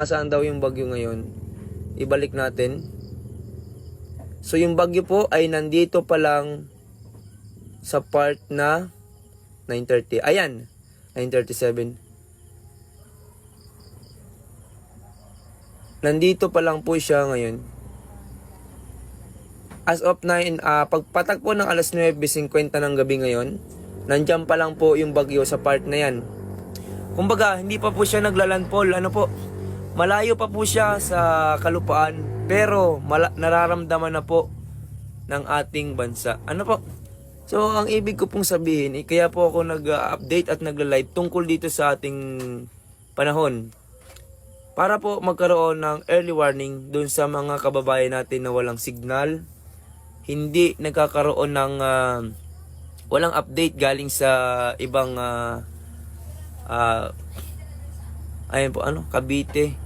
Nasaan daw yung bagyo ngayon? Ibalik natin. So yung bagyo po ay nandito pa lang sa part na 9:30. Ayan, 9:37. Nandito pa lang po siya ngayon. As of 9, pagpatak po ng alas 9:50 ng gabi ngayon, nandiyan pa lang po yung bagyo sa part na yan. Kumbaga, hindi pa po siya naglalandfall. Ano po? Malayo pa po siya sa kalupaan, pero nararamdaman na po ng ating bansa. Ano po? So, ang ibig ko pong sabihin, kaya po ako nag-update at nagla-live tungkol dito sa ating panahon. Para po magkaroon ng early warning dun sa mga kababayan natin na walang signal, hindi nagkakaroon ng walang update galing sa ibang ayun po, Cavite,